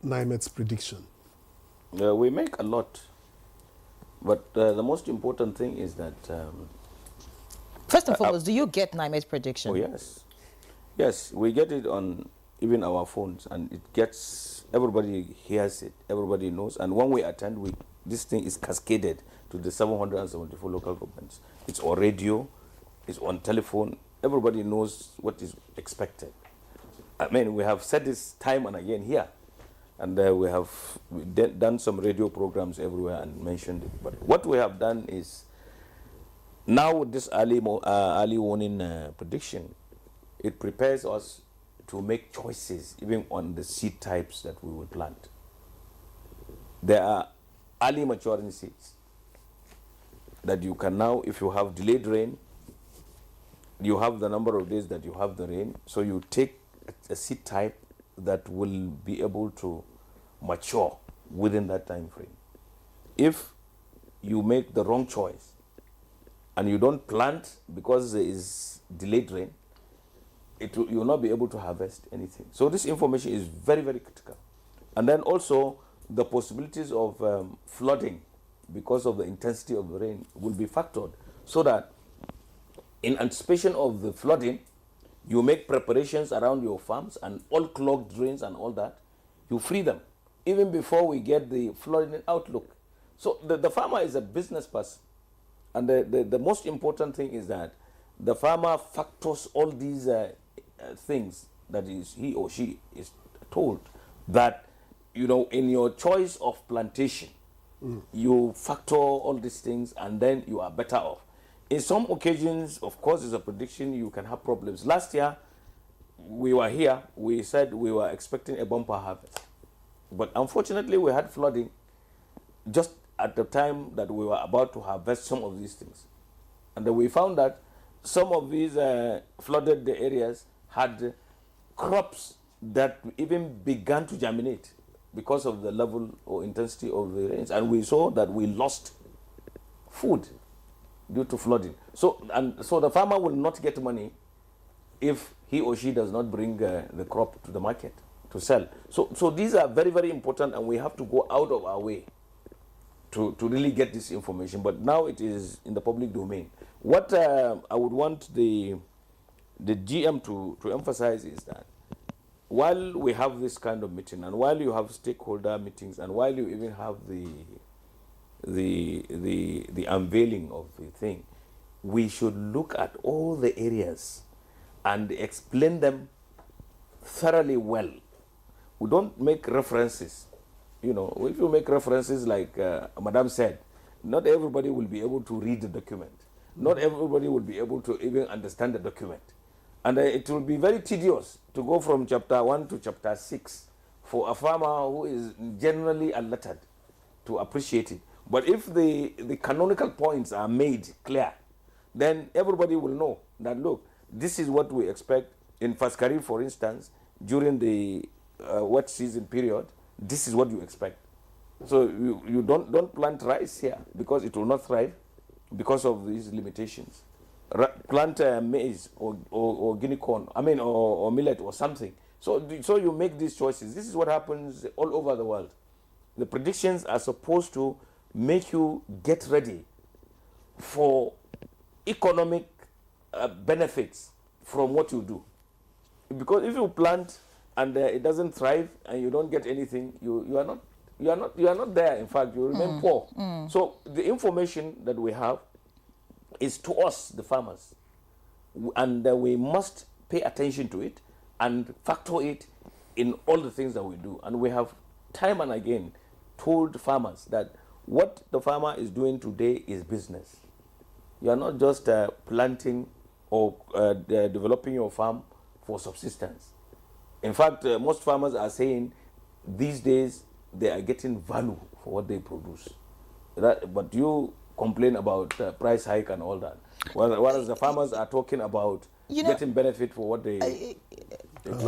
NIMET's prediction? We make a lot, but the most important thing is that... First and foremost, do you get NIMET prediction? Oh, yes. Yes, we get it on even our phones, and it gets, everybody hears it, everybody knows, and when we attend, this thing is cascaded to the 774 local governments. It's on radio, it's on telephone, everybody knows what is expected. I mean, we have said this time and again here, and we have done some radio programs everywhere and mentioned it. But what we have done is, now with this early warning prediction, it prepares us to make choices even on the seed types that we will plant. There are early maturing seeds that you can now, if you have delayed rain, you have the number of days that you have the rain, so you take a seed type that will be able to mature within that time frame. If you make the wrong choice and you don't plant because there is delayed rain, you will not be able to harvest anything. So this information is very, very critical. And then also the possibilities of flooding because of the intensity of the rain will be factored, so that in anticipation of the flooding, you make preparations around your farms and all clogged drains and all that, you free them even before we get the flooding outlook. So the farmer is a business person, and the most important thing is that the farmer factors all these things that he or she is told, that, you know, in your choice of plantation, you factor all these things and then you are better off. In some occasions, of course, it's a prediction, you can have problems. Last year, we were here, we said we were expecting a bumper harvest. But unfortunately, we had flooding just at the time that we were about to harvest some of these things. And then we found that some of these flooded areas had crops that even began to germinate because of the level or intensity of the rains. And we saw that we lost food due to flooding. So the farmer will not get money if he or she does not bring the crop to the market to sell. So these are very, very important, and we have to go out of our way to really get this information. But now it is in the public domain. What I would want the GM to emphasize is that while we have this kind of meeting, and while you have stakeholder meetings, and while you even have the unveiling of the thing, we should look at all the areas and explain them thoroughly well. We don't make references. You know, if you make references like Madam said, not everybody will be able to read the document. Not everybody will be able to even understand the document. And it will be very tedious to go from chapter 1 to chapter 6 for a farmer who is generally unlettered to appreciate it. But if the canonical points are made clear, then everybody will know that, look, this is what we expect in Faskari, for instance, during the wet season period. This is what you expect. So you don't plant rice here because it will not thrive because of these limitations. Plant maize or guinea corn, or millet or something. So you make these choices. This is what happens all over the world. The predictions are supposed to make you get ready for economic benefits from what you do. Because if you plant and it doesn't thrive and you don't get anything, you are not there. In fact, you remain poor. So the information that we have is to us, the farmers, and we must pay attention to it and factor it in all the things that we do. And we have time and again told farmers that what the farmer is doing today is business. You are not just planting or developing your farm for subsistence. In fact, most farmers are saying these days they are getting value for what they produce. But you complain about price hike and all that, whereas the farmers are talking about getting benefit for what they plant.